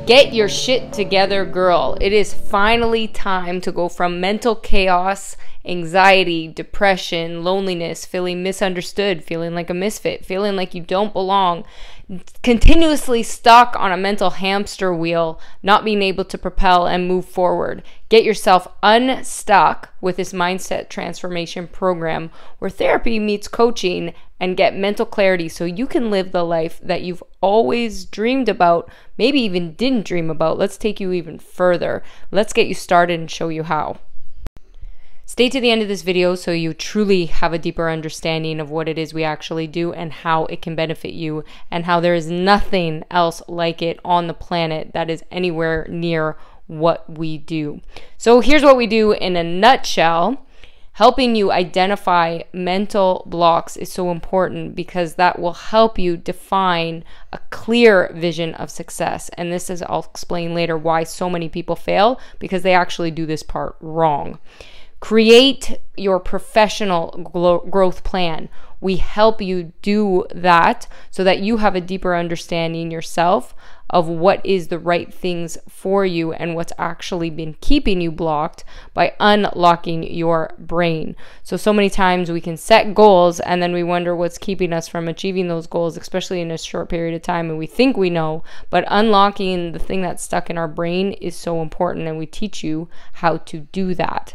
Get your shit together, girl. It is finally time to go from mental chaos, anxiety, depression, loneliness, feeling misunderstood, feeling like a misfit, feeling like you don't belong, continuously stuck on a mental hamster wheel, not being able to propel and move forward. Get yourself unstuck with this mindset transformation program where therapy meets coaching, and get mental clarity so you can live the life that you've always dreamed about, maybe even didn't dream about. Let's take you even further. Let's get you started and show you how. Stay to the end of this video so you truly have a deeper understanding of what it is we actually do and how it can benefit you, and how there is nothing else like it on the planet that is anywhere near what we do. So here's what we do in a nutshell. Helping you identify mental blocks is so important because that will help you define a clear vision of success. And this is, I'll explain later why so many people fail, because they actually do this part wrong. Create your professional growth plan. We help you do that so that you have a deeper understanding yourself of what is the right things for you and what's actually been keeping you blocked by unlocking your brain. So many times we can set goals and then we wonder what's keeping us from achieving those goals, especially in a short period of time, and we think we know, but unlocking the thing that's stuck in our brain is so important, and we teach you how to do that.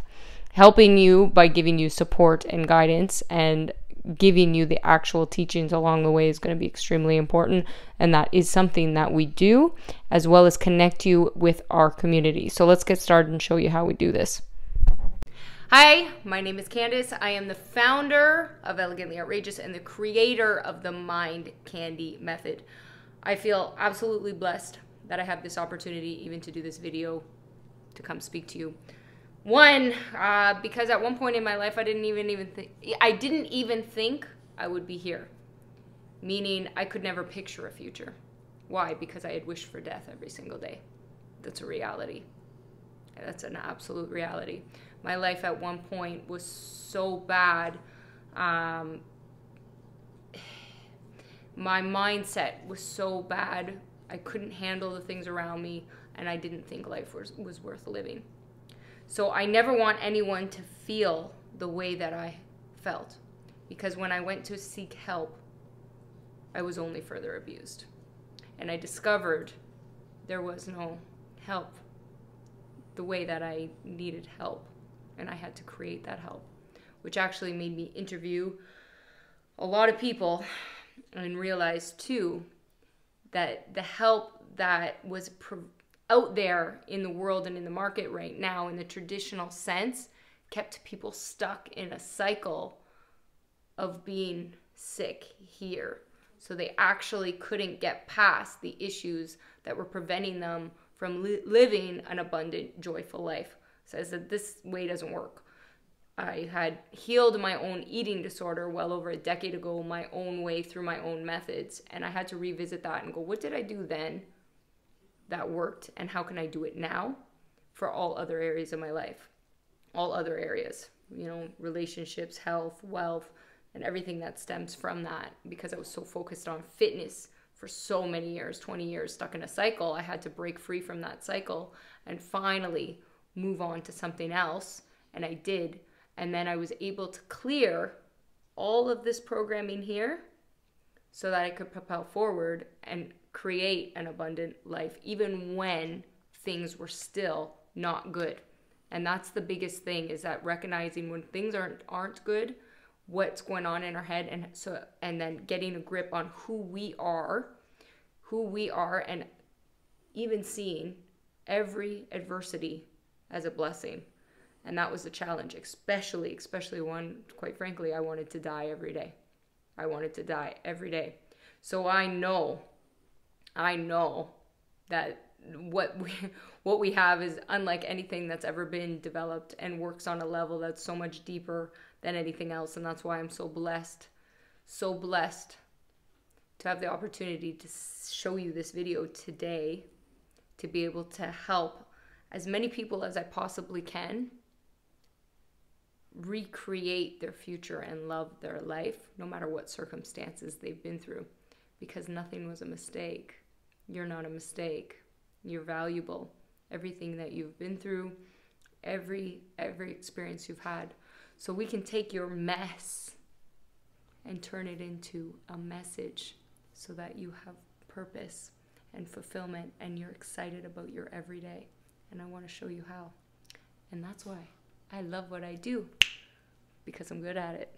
Helping you by giving you support and guidance and giving you the actual teachings along the way is going to be extremely important, and that is something that we do, as well as connect you with our community. So let's get started and show you how we do this. Hi, my name is Candace. I am the founder of Elegantly Outrageous and the creator of the Mind Candy Method. I feel absolutely blessed that I have this opportunity even to do this video, to come speak to you. One, because at one point in my life, I didn't even think I would be here. Meaning I could never picture a future. Why? Because I had wished for death every single day. That's a reality. That's an absolute reality. My life at one point was so bad. My mindset was so bad. I couldn't handle the things around me, and I didn't think life was worth living. So I never want anyone to feel the way that I felt, because when I went to seek help, I was only further abused. And I discovered there was no help the way that I needed help, and I had to create that help, which actually made me interview a lot of people and realize too that the help that was out there in the world and in the market right now in the traditional sense kept people stuck in a cycle of being sick here. So they actually couldn't get past the issues that were preventing them from living an abundant, joyful life. Says that this way doesn't work. I had healed my own eating disorder well over a decade ago, my own way through my own methods. And I had to revisit that and go, what did I do then that worked, and how can I do it now for all other areas of my life? All other areas, relationships, health, wealth, and everything that stems from that. Because I was so focused on fitness for so many years, 20 years, stuck in a cycle, I had to break free from that cycle and finally move on to something else. And I did. And then I was able to clear all of this programming here so that I could propel forward and create an abundant life, even when things were still not good. And that's the biggest thing, is that recognizing when things aren't good, what's going on in our head, and then getting a grip on who we are, and even seeing every adversity as a blessing. And that was the challenge, especially when, quite frankly, I wanted to die every day. I wanted to die every day. So I know that what we have is unlike anything that's ever been developed, and works on a level that's so much deeper than anything else. And that's why I'm so blessed to have the opportunity to show you this video today, to be able to help as many people as I possibly can recreate their future and love their life, no matter what circumstances they've been through, because nothing was a mistake. You're not a mistake. You're valuable. Everything that you've been through, every experience you've had. So we can take your mess and turn it into a message so that you have purpose and fulfillment and you're excited about your everyday. And I want to show you how. And that's why I love what I do, because I'm good at it.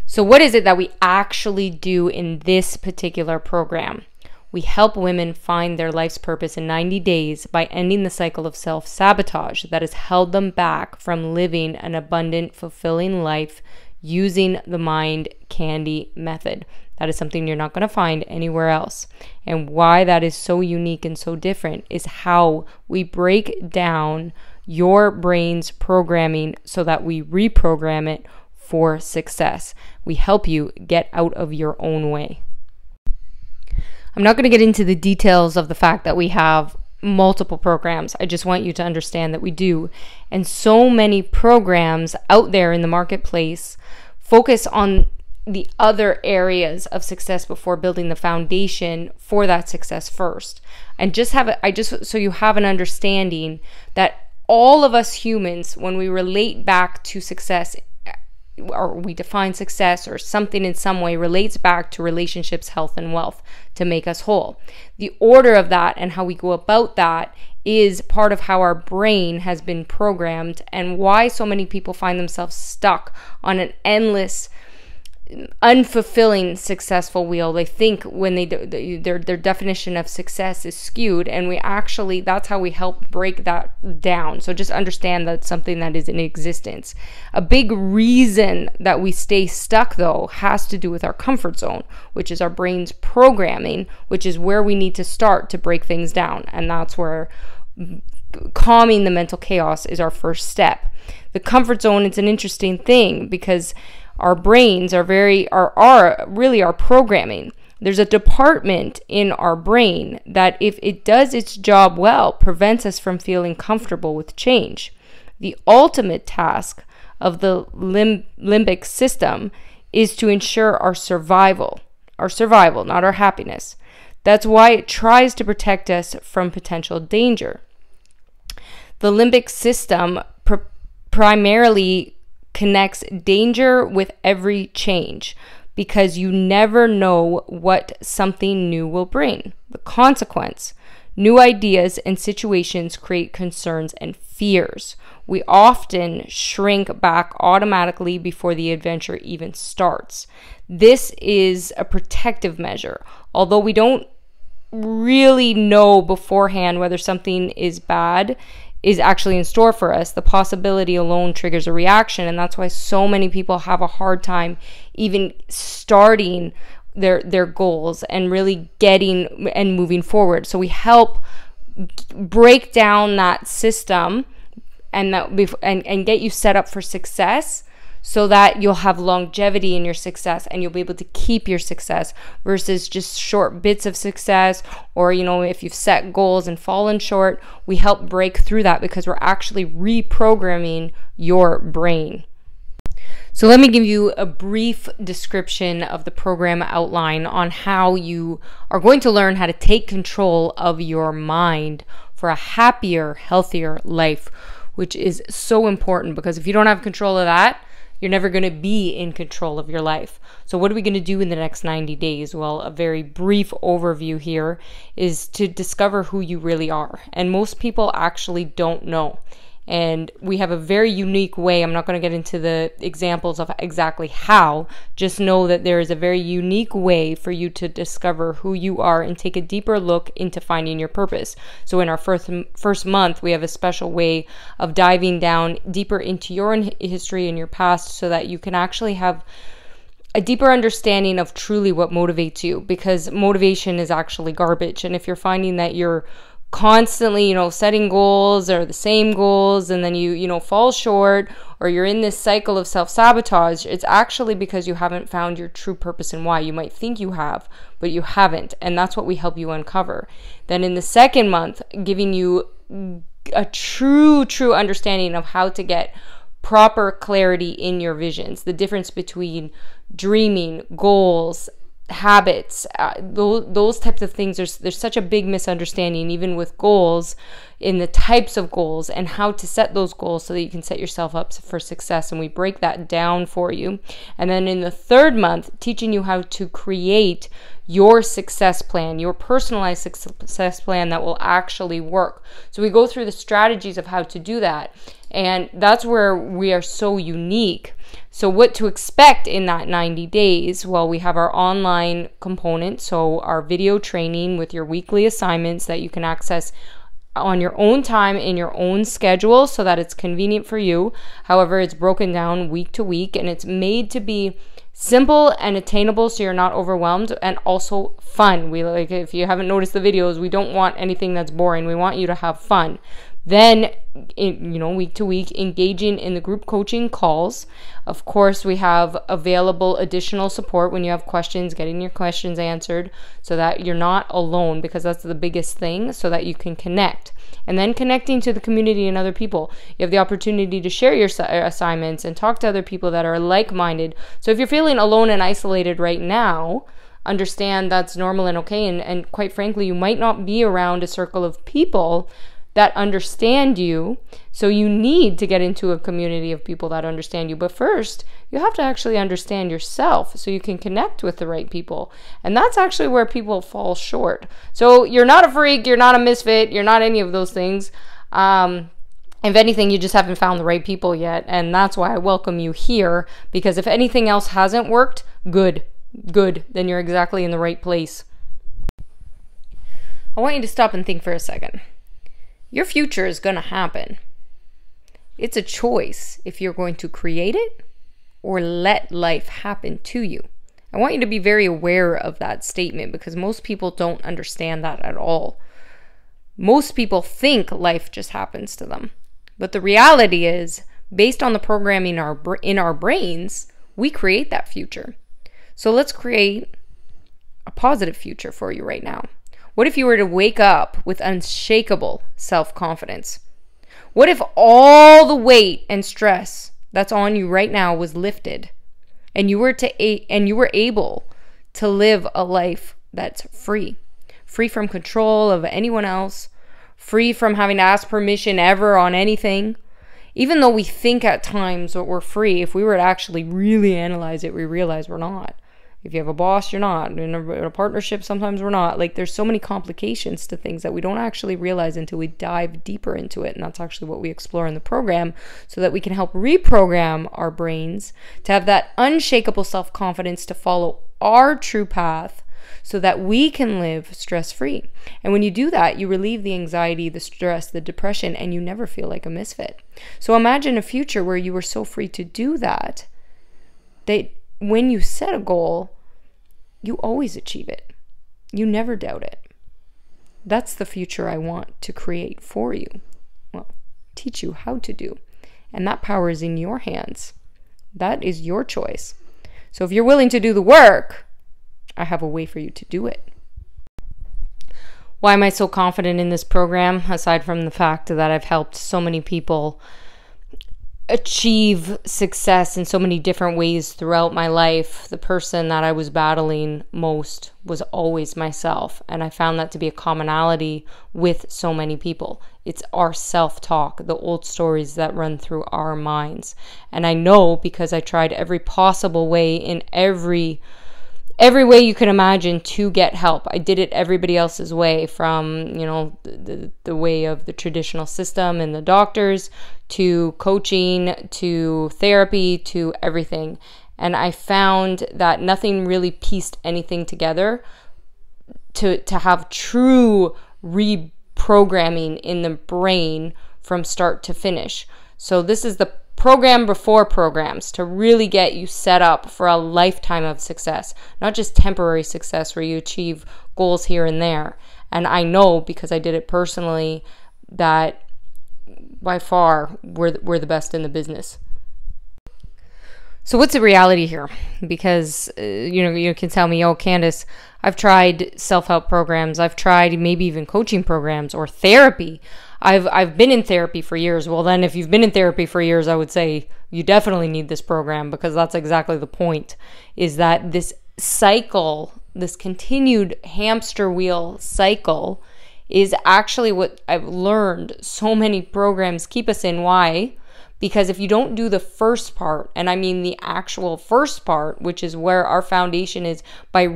So what is it that we actually do in this particular program? We help women find their life's purpose in 90 days by ending the cycle of self-sabotage that has held them back from living an abundant, fulfilling life using the mind candy method. That is something you're not going to find anywhere else. And why that is so unique and so different is how we break down your brain's programming so that we reprogram it for success. We help you get out of your own way. I'm not going to get into the details of the fact that we have multiple programs. I just want you to understand that we do. And so many programs out there in the marketplace focus on the other areas of success before building the foundation for that success first. And so you have an understanding that all of us humans, when we relate back to success, or we define success or something in some way, relates back to relationships, health, and wealth to make us whole. The order of that and how we go about that is part of how our brain has been programmed, and why so many people find themselves stuck on an endless, unfulfilling successful wheel. They think when their definition of success is skewed, and that's how we help break that down. So just understand that's something that is in existence. A big reason that we stay stuck, though, has to do with our comfort zone, which is our brain's programming, which is where we need to start to break things down. And that's where calming the mental chaos is our first step. The comfort zone is an interesting thing because our brains are really our programming. There's a department in our brain that, if it does its job well, prevents us from feeling comfortable with change. The ultimate task of the limbic system is to ensure our survival, not our happiness. That's why it tries to protect us from potential danger. The limbic system primarily connects danger with every change, because you never know what something new will bring. The consequence: new ideas and situations create concerns and fears. We often shrink back automatically before the adventure even starts. This is a protective measure. Although we don't really know beforehand whether something is actually in store for us, the possibility alone triggers a reaction. And that's why so many people have a hard time even starting their goals and really getting and moving forward. So we help break down that system and get you set up for success, so that you'll have longevity in your success and you'll be able to keep your success, versus just short bits of success, or, if you've set goals and fallen short. We help break through that because we're actually reprogramming your brain. So let me give you a brief description of the program outline on how you are going to learn how to take control of your mind for a happier, healthier life, which is so important, because if you don't have control of that, you're never going to be in control of your life. So what are we going to do in the next 90 days? Well, a very brief overview here is to discover who you really are. And most people actually don't know. And we have a very unique way. I'm not going to get into the examples of exactly how. Just know that there is a very unique way for you to discover who you are and take a deeper look into finding your purpose. So in our first month, we have a special way of diving down deeper into your history and your past, so that you can actually have a deeper understanding of truly what motivates you, because motivation is actually garbage. And if you're finding that you're constantly, setting goals or the same goals, and then you fall short, or you're in this cycle of self-sabotage, it's actually because you haven't found your true purpose and why. You might think you have, but you haven't. And that's what we help you uncover. Then in the second month, giving you a true understanding of how to get proper clarity in your visions, the difference between dreaming, goals, habits, those types of things. There's such a big misunderstanding, even with goals, in the types of goals and how to set those goals so that you can set yourself up for success. And we break that down for you. And then in the third month, teaching you how to create your success plan, your personalized success plan that will actually work. So we go through the strategies of how to do that. And that's where we are so unique. So what to expect in that 90 days? Well, we have our online component, so our video training with your weekly assignments that you can access on your own time in your own schedule so that it's convenient for you. However, it's broken down week to week, and it's made to be simple and attainable so you're not overwhelmed, and also fun. We like, if you haven't noticed the videos, we don't want anything that's boring. We want you to have fun. Then, week to week, engaging in the group coaching calls. Of course, we have available additional support when you have questions, getting your questions answered so that you're not alone, because that's the biggest thing, so that you can connect. And then connecting to the community and other people. You have the opportunity to share your assignments and talk to other people that are like-minded. So if you're feeling alone and isolated right now, understand that's normal and okay. And quite frankly, you might not be around a circle of people that understand you. So you need to get into a community of people that understand you. But first, you have to actually understand yourself so you can connect with the right people. And that's actually where people fall short. So you're not a freak, you're not a misfit, you're not any of those things. If anything, you just haven't found the right people yet. And that's why I welcome you here, because if anything else hasn't worked, good, then you're exactly in the right place. I want you to stop and think for a second. Your future is going to happen. It's a choice if you're going to create it or let life happen to you. I want you to be very aware of that statement, because most people don't understand that at all. Most people think life just happens to them. But the reality is, based on the programming in our brains, we create that future. So let's create a positive future for you right now. What if you were to wake up with unshakable self-confidence? What if all the weight and stress that's on you right now was lifted, and you were able to live a life that's free from control of anyone else, free from having to ask permission ever on anything? Even though we think at times that we're free, if we were to actually really analyze it, we realize we're not. If you have a boss, you're not. In a partnership, sometimes we're not. Like, there's so many complications to things that we don't actually realize until we dive deeper into it. And that's actually what we explore in the program, so that we can help reprogram our brains to have that unshakable self-confidence to follow our true path, so that we can live stress-free. And when you do that, you relieve the anxiety, the stress, the depression, and you never feel like a misfit. So imagine a future where you were so free to do that, that when you set a goal, you always achieve it. You never doubt it. That's the future I want to create for you. Well, teach you how to do. And that power is in your hands. That is your choice. So if you're willing to do the work, I have a way for you to do it. Why am I so confident in this program? Aside from the fact that I've helped so many people achieve success in so many different ways throughout my life, the person that I was battling most was always myself. And I found that to be a commonality with so many people. It's our self-talk, the old stories that run through our minds. And I know, because I tried every possible way in every way you can imagine to get help. I did it everybody else's way, from, the way of the traditional system and the doctors, to coaching, to therapy, to everything. And I found that nothing really pieced anything together to have true reprogramming in the brain from start to finish. So this is the program before programs, to really get you set up for a lifetime of success, not just temporary success where you achieve goals here and there. And I know, because I did it personally, that by far we're the best in the business. So what's the reality here? Because you can tell me, oh, Candace, I've tried self-help programs, I've tried maybe even coaching programs or therapy. I've been in therapy for years. Well, then if you've been in therapy for years, I would say you definitely need this program, because that's exactly the point, is that this cycle, this continued hamster wheel cycle, is actually what I've learned so many programs keep us in. Why? Because if you don't do the first part, and I mean the actual first part, which is where our foundation is, by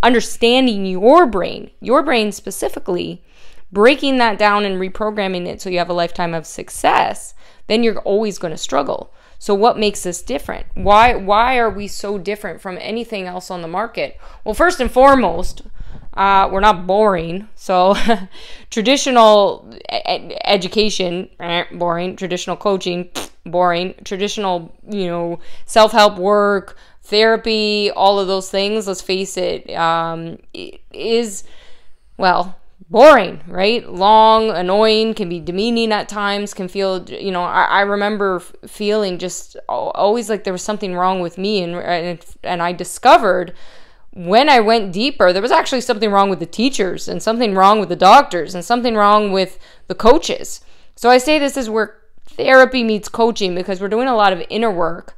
understanding your brain specifically, breaking that down and reprogramming it so you have a lifetime of success, then you're always going to struggle. So what makes us different? Why are we so different from anything else on the market? Well, first and foremost, we're not boring. So traditional education, boring. Traditional coaching, boring. Traditional, self-help work, therapy, all of those things, let's face it, is, well, boring, right? Long, annoying, can be demeaning at times, can feel, I remember feeling just always like there was something wrong with me. And I discovered when I went deeper, there was actually something wrong with the teachers, and something wrong with the doctors, and something wrong with the coaches. So I say this is where therapy meets coaching, because we're doing a lot of inner work,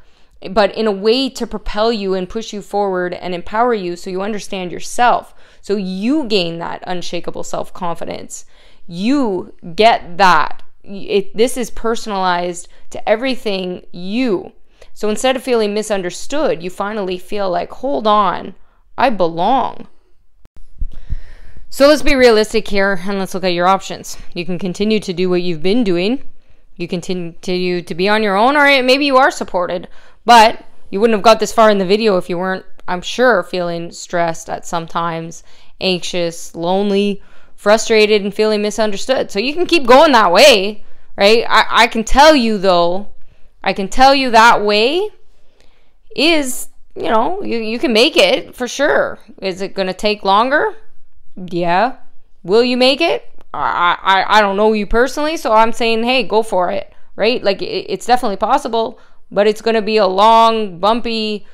but in a way to propel you and push you forward and empower you so you understand yourself. So you gain that unshakable self-confidence. You get that. This is personalized to everything you. So instead of feeling misunderstood, you finally feel like, hold on, I belong. So let's be realistic here, and let's look at your options. You can continue to do what you've been doing. You continue to be on your own, or maybe you are supported, but you wouldn't have got this far in the video if you weren't, I'm sure, feeling stressed at some times, anxious, lonely, frustrated, and feeling misunderstood. So you can keep going that way, right? I can tell you, though, that way is, you can make it for sure. Is it going to take longer? Yeah. Will you make it? I don't know you personally, so I'm saying, hey, go for it, right? Like, it's definitely possible, but it's going to be a long, bumpy,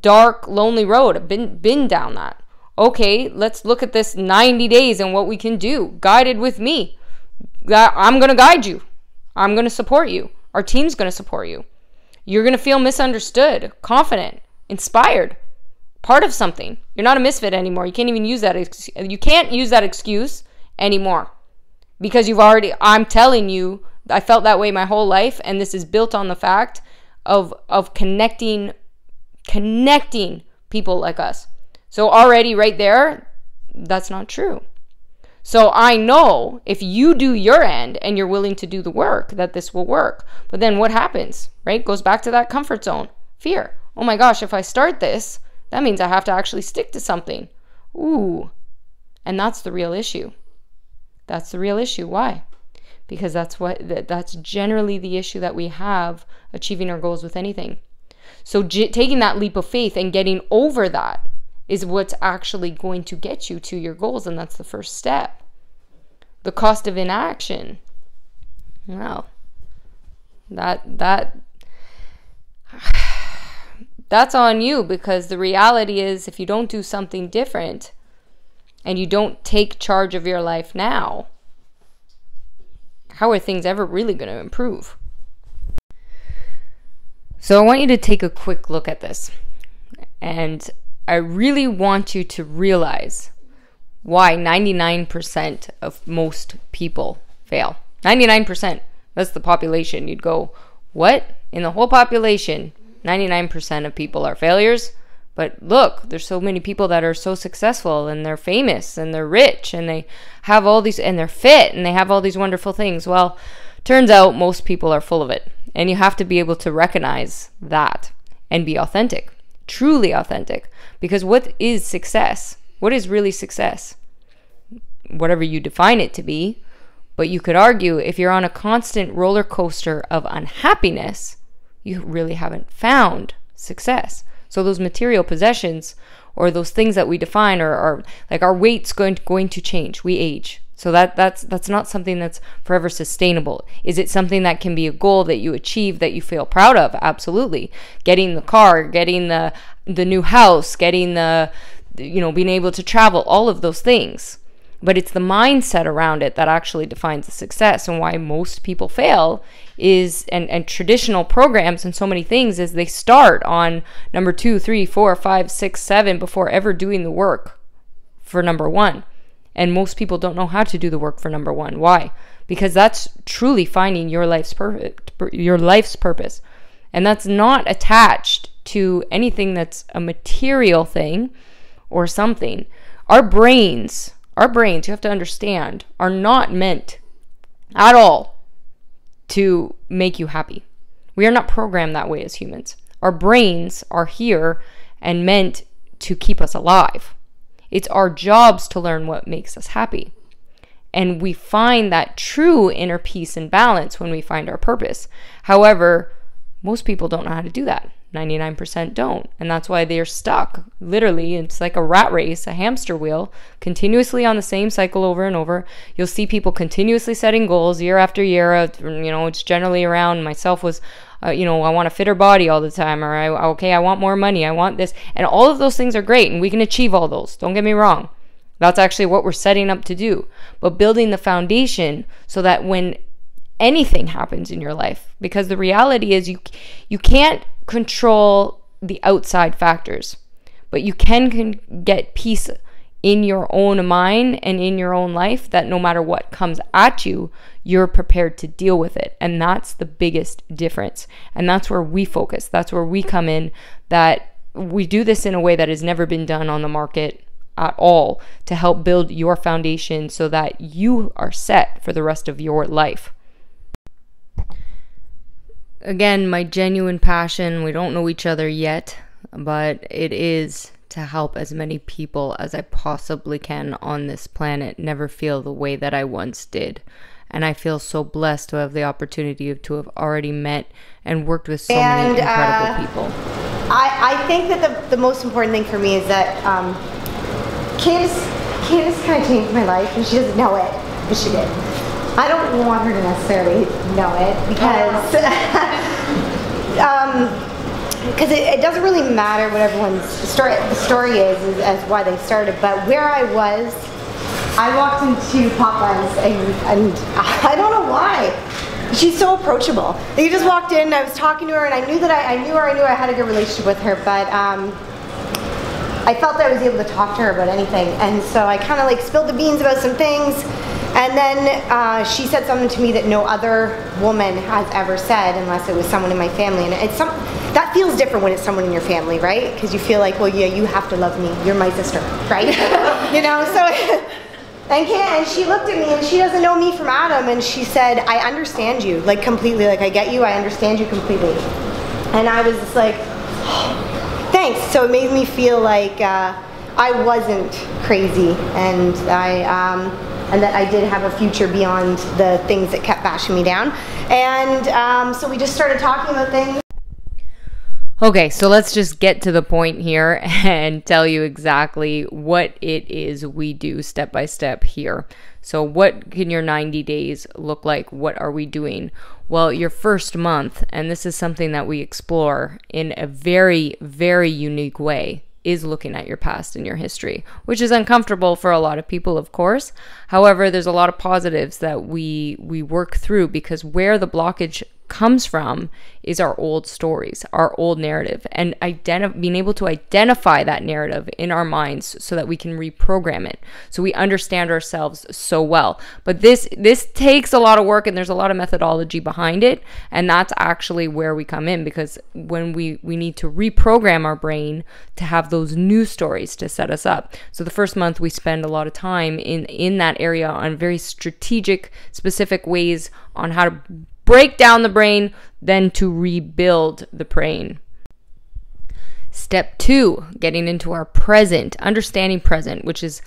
dark, lonely road. I've been down that. Okay, let's look at this 90 days and what we can do. Guided with me. I'm going to guide you. I'm going to support you. Our team's going to support you. You're going to feel misunderstood, confident, inspired, part of something. You're not a misfit anymore. You can't even use that. You can't use that excuse anymore, because I'm telling you, I felt that way my whole life, and this is built on the fact of connecting people like us. So already right there, that's not true. So I know if you do your end and you're willing to do the work, that this will work. But then what happens, right? Goes back to that comfort zone. Fear. Oh my gosh, if I start this, that means I have to actually stick to something. Ooh. And that's the real issue. That's the real issue. Why? Because that's generally the issue that we have achieving our goals with anything. So taking that leap of faith and getting over that is what's actually going to get you to your goals, and that's the first step. The cost of inaction. Well, that's on you, because the reality is, if you don't do something different and you don't take charge of your life now, how are things ever really going to improve? So I want you to take a quick look at this, and I really want you to realize why 99% of most people fail. 99%. That's the population. You'd go, what? In the whole population, 99% of people are failures? But look, there's so many people that are so successful, and they're famous, and they're rich, and they have all these, and they're fit, and they have all these wonderful things. Well, turns out most people are full of it. And you have to be able to recognize that and be authentic, truly authentic. Because what is success? What is really success? Whatever you define it to be. But you could argue, if you're on a constant roller coaster of unhappiness, you really haven't found success. So those material possessions, or those things that we define, are like, our weight's going to change. We age. So that's not something that's forever sustainable. Is it something that can be a goal that you achieve, that you feel proud of? Absolutely. Getting the car, getting the new house, getting being able to travel, all of those things. But it's the mindset around it that actually defines the success. And why most people fail is, and traditional programs and so many things, is they start on number 2, 3, 4, 5, 6, 7 before ever doing the work for number 1. And most people don't know how to do the work for number 1. Why? Because that's truly finding your life's purpose. And that's not attached to anything that's a material thing or something. Our brains, you have to understand, are not meant at all to make you happy. We are not programmed that way as humans. Our brains are here and meant to keep us alive. It's our jobs to learn what makes us happy. And we find that true inner peace and balance when we find our purpose. However, most people don't know how to do that. 99% don't. And that's why they're stuck. Literally, it's like a rat race, a hamster wheel, continuously on the same cycle over and over. You'll see people continuously setting goals year after year. It's generally around, myself was, I want a fitter body all the time, or I want more money, I want this. And all of those things are great, and we can achieve all those. Don't get me wrong. That's actually what we're setting up to do. But building the foundation so that when anything happens in your life, because the reality is you can't control the outside factors, but you can get peace in your own mind and in your own life, that no matter what comes at you, you're prepared to deal with it. And that's the biggest difference. And that's where we focus. That's where we come in, that we do this in a way that has never been done on the market at all, to help build your foundation so that you are set for the rest of your life. Again, my genuine passion, we don't know each other yet, but it is to help as many people as I possibly can on this planet never feel the way that I once did. And I feel so blessed to have the opportunity to have already met and worked with so many incredible people. I think that the most important thing for me is that Candace kind of changed my life, and she doesn't know it, but she did. I don't want her to necessarily know it, because it doesn't really matter what everyone's story is as why they started. But where I walked into Popeyes, and I don't know why. She's so approachable. You just walked in, I was talking to her, and I knew I had a good relationship with her, but I felt that I was able to talk to her about anything. And so I kind of like spilled the beans about some things. And then she said something to me that no other woman has ever said, unless it was someone in my family. And that feels different when it's someone in your family, right? Because you feel like, well, yeah, you have to love me. You're my sister, right? So... And she looked at me, and she doesn't know me from Adam, and she said, I understand you, like, completely. Like, I get you, I understand you completely. And I was just like, oh, thanks. So it made me feel like I wasn't crazy, and that I did have a future beyond the things that kept bashing me down. And so we just started talking about things. Okay, so let's just get to the point here and tell you exactly what it is we do step by step here. So what can your 90 days look like? What are we doing? Well, your first month, and this is something that we explore in a very, very unique way, is looking at your past and your history, which is uncomfortable for a lot of people, of course. However, there's a lot of positives that we work through, because where the blockage comes from is our old stories, our old narrative, and being able to identify that narrative in our minds so that we can reprogram it, so we understand ourselves so well. But this takes a lot of work, and there's a lot of methodology behind it, and that's actually where we come in, because when we need to reprogram our brain to have those new stories to set us up. So the first month we spend a lot of time in that area on very strategic, specific ways on how to break down the brain, then to rebuild the brain. Step 2, getting into our present, understanding present, which is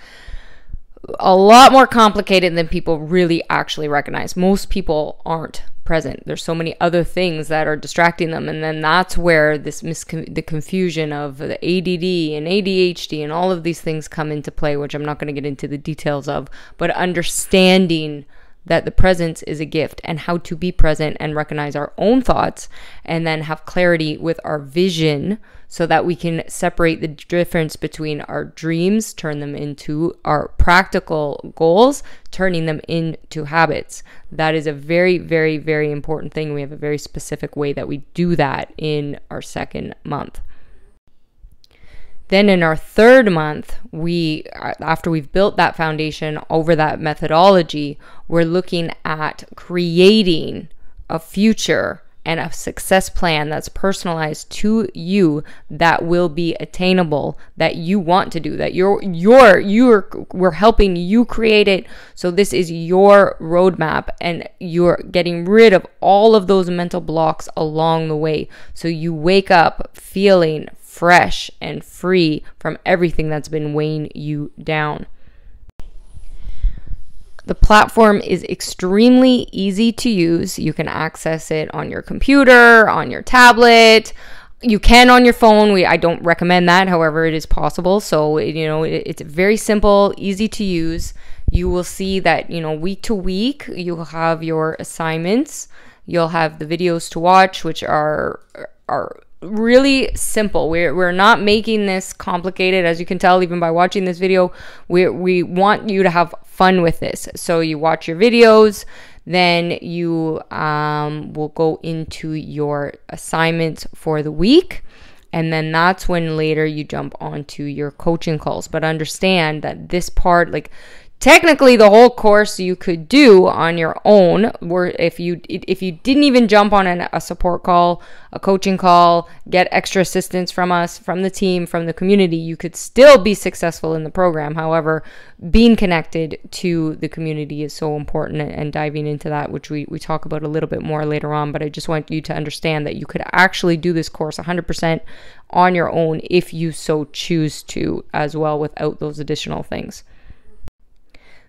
a lot more complicated than people really actually recognize. Most people aren't present. There's so many other things that are distracting them, and then that's where the confusion of the ADD and ADHD and all of these things come into play, which I'm not going to get into the details of, but understanding that the presence is a gift, and how to be present and recognize our own thoughts, and then have clarity with our vision so that we can separate the difference between our dreams, turn them into our practical goals, turning them into habits. That is a very, very, very important thing. We have a very specific way that we do that in our second month. Then in our third month, after we've built that foundation over that methodology, we're looking at creating a future and a success plan that's personalized to you, that will be attainable, that you want to do, that we're helping you create it. So this is your roadmap, and you're getting rid of all of those mental blocks along the way. So you wake up feeling fresh and free from everything that's been weighing you down. The platform is extremely easy to use. You can access it on your computer, on your tablet. You can on your phone. I don't recommend that. However, it is possible. So, it's very simple, easy to use. You will see that, week to week, you'll have your assignments. You'll have the videos to watch, which are really simple. We're not making this complicated, as you can tell even by watching this video. We want you to have fun with this. So you watch your videos, then you will go into your assignments for the week, and then that's when later you jump onto your coaching calls. But understand that this part, technically the whole course you could do on your own, where if you didn't even jump on a support call, a coaching call, get extra assistance from us, from the team, from the community, you could still be successful in the program. However, being connected to the community is so important, and diving into that, which we talk about a little bit more later on. But I just want you to understand that you could actually do this course 100% on your own if you so choose to as well, without those additional things.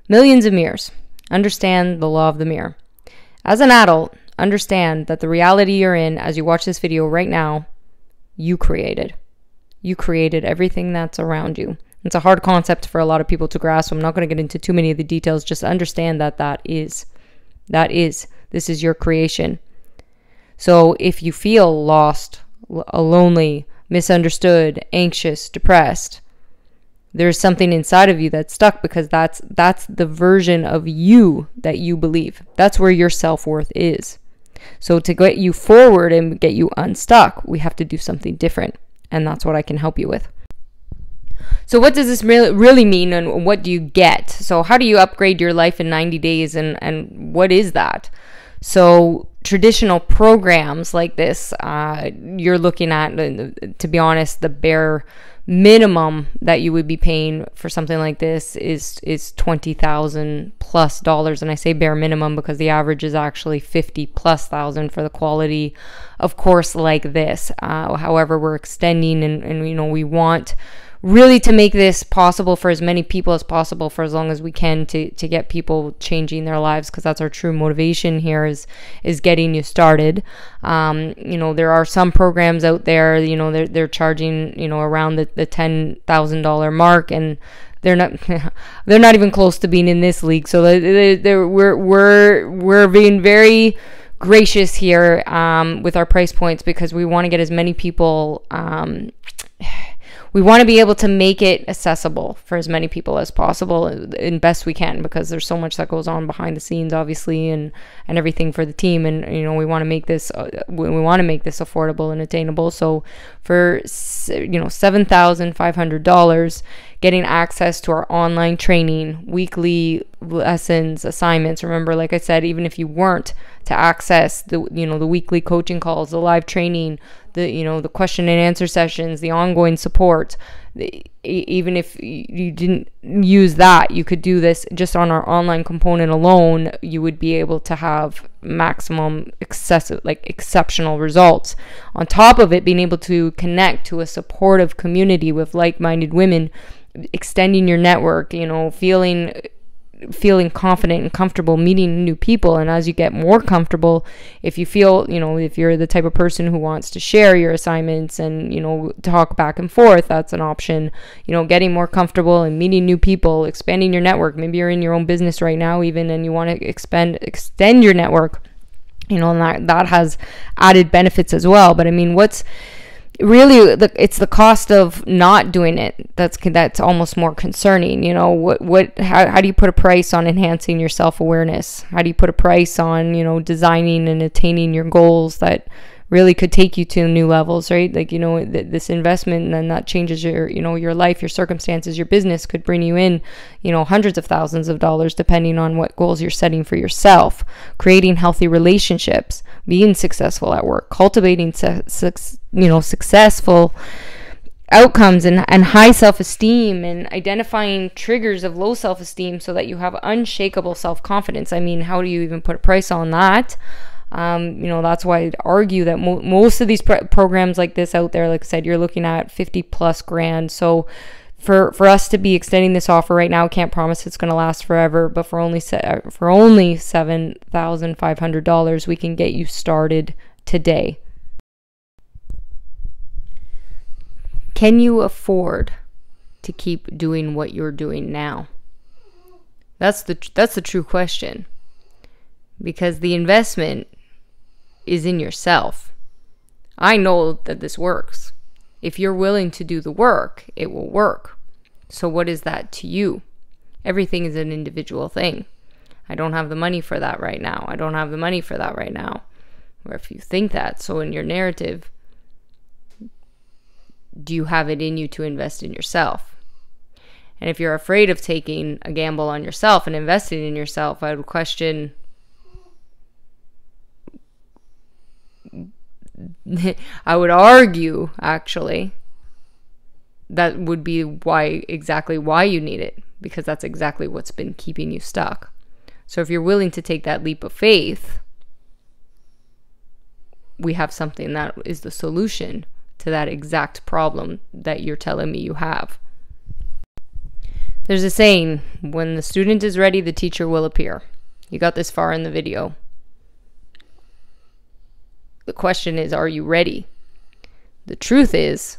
Millions of mirrors. Understand the law of the mirror. As an adult, understand that the reality you're in as you watch this video right now, you created. You created everything that's around you. It's a hard concept for a lot of people to grasp. So I'm not going to get into too many of the details. Just understand that this is your creation. So if you feel lost, lonely, misunderstood, anxious, depressed, there's something inside of you that's stuck, because that's the version of you that you believe. That's where your self-worth is. So to get you forward and get you unstuck, we have to do something different. And that's what I can help you with. So what does this really mean, and what do you get? So how do you upgrade your life in 90 days, and what is that? So traditional programs like this, you're looking at, to be honest, the bare minimum that you would be paying for something like this is $20,000+ and I say bare minimum because the average is actually $50,000+ for the quality of course like this. However, we're extending, and we want really to make this possible for as many people as possible for as long as we can, to get people changing their lives, because that's our true motivation here, is getting you started. There are some programs out there, they're charging, around the $10,000 mark, and they're not even close to being in this league. So we're being very gracious here with our price points, because we want to get as many people, we want to be able to make it accessible for as many people as possible and best we can, because there's so much that goes on behind the scenes, obviously, and everything for the team. And, we want to make this affordable and attainable. So for, $7,500, getting access to our online training, weekly lessons, assignments. Remember, like I said, even if you weren't to access the weekly coaching calls, the live training, the question and answer sessions, the ongoing support, even if you didn't use that, you could do this just on our online component alone. You would be able to have maximum exceptional results. On top of it, being able to connect to a supportive community with like-minded women, extending your network, feeling feeling confident and comfortable meeting new people. And as you get more comfortable, if you feel, if you're the type of person who wants to share your assignments and, talk back and forth, that's an option. Getting more comfortable and meeting new people, expanding your network. Maybe you're in your own business right now even, and you want to extend your network, and that has added benefits as well. But I mean, what's really it's the cost of not doing it that's almost more concerning. How do you put a price on enhancing your self-awareness? How do you put a price on designing and attaining your goals that really could take you to new levels, right? This investment, and then that changes your life, your circumstances, your business could bring you in hundreds of thousands of dollars depending on what goals you're setting for yourself. Creating healthy relationships, being successful at work, cultivating successful outcomes and high self-esteem, and identifying triggers of low self-esteem so that you have unshakable self-confidence. I mean, how do you even put a price on that? That's why I'd argue that most of these programs like this out there, like I said, you're looking at 50 plus grand. So for us to be extending this offer right now, can't promise it's going to last forever, but for only $7,500, we can get you started today. Can you afford to keep doing what you're doing now? That's the true question, because the investment is in yourself. I know that this works. If you're willing to do the work, it will work. So what is that to you? Everything is an individual thing. I don't have the money for that right now. I don't have the money for that right now. Or if you think that, so in your narrative, do you have it in you to invest in yourself? And if you're afraid of taking a gamble on yourself and investing in yourself, I would question, I would argue, actually, that would be exactly why you need it, because that's exactly what's been keeping you stuck. So if you're willing to take that leap of faith, we have something that is the solution to that exact problem that you're telling me you have. There's a saying, when the student is ready, the teacher will appear. You got this far in the video. The question is, are you ready? The truth is,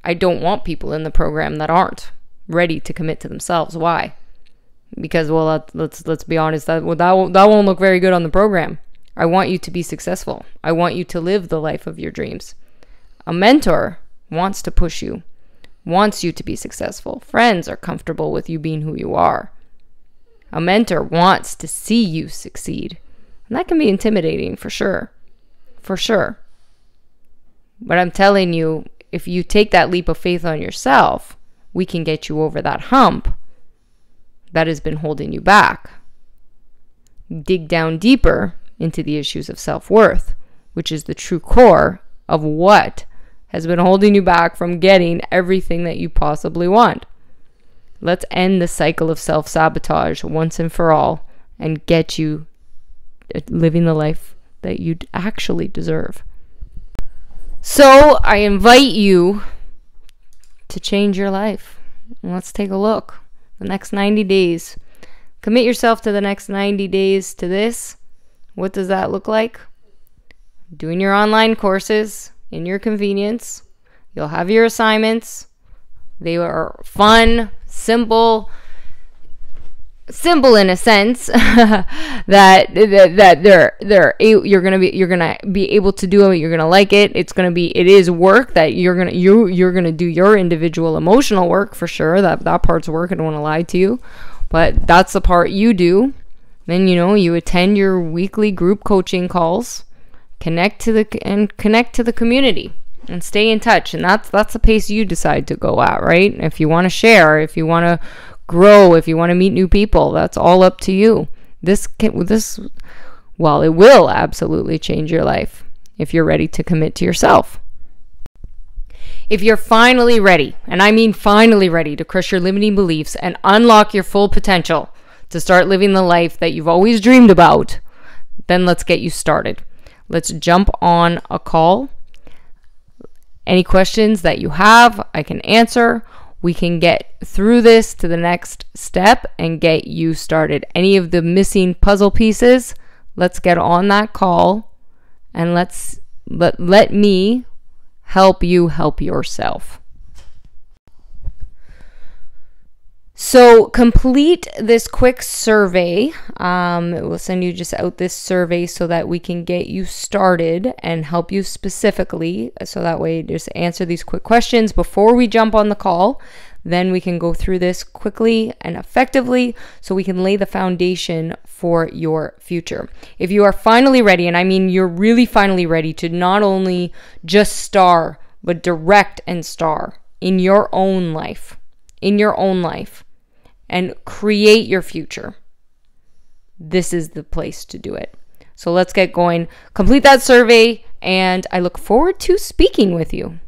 I don't want people in the program that aren't ready to commit to themselves. Why? Because, well, let's be honest, that won't look very good on the program. I want you to be successful. I want you to live the life of your dreams. A mentor wants to push you, wants you to be successful. Friends are comfortable with you being who you are. A mentor wants to see you succeed. And that can be intimidating for sure. For sure. But I'm telling you, if you take that leap of faith on yourself, we can get you over that hump that has been holding you back. Dig down deeper into the issues of self-worth, which is the true core of what has been holding you back from getting everything that you possibly want. Let's end the cycle of self-sabotage once and for all and get you living the life that you actually deserve. So I invite you to change your life. Let's take a look. The next 90 days. Commit yourself to the next 90 days to this. What does that look like? Doing your online courses in your convenience. You'll have your assignments. They are fun, simple in a sense that you're gonna be able to do it. You're gonna like it. It is work that you're gonna do your individual emotional work for sure. That part's work. I don't want to lie to you, but that's the part you do. Then you attend your weekly group coaching calls, connect to the community, and stay in touch. And that's the pace you decide to go at, right? If you want to share, if you want to grow, if you want to meet new people, that's all up to you. It will absolutely change your life if you're ready to commit to yourself. If you're finally ready, and I mean finally ready, to crush your limiting beliefs and unlock your full potential to start living the life that you've always dreamed about, then let's get you started. Let's jump on a call. Any questions that you have, I can answer. we can get through this to the next step and get you started. Any of the missing puzzle pieces, let's get on that call and let me help you help yourself. So complete this quick survey. We'll send you just out this survey so that we can get you started and help you specifically. So that way, just answer these quick questions before we jump on the call. Then we can go through this quickly and effectively so we can lay the foundation for your future. If you are finally ready, and I mean you're really finally ready to not only just star, but direct and star in your own life, and create your future, this is the place to do it. So let's get going. Complete that survey, and I look forward to speaking with you.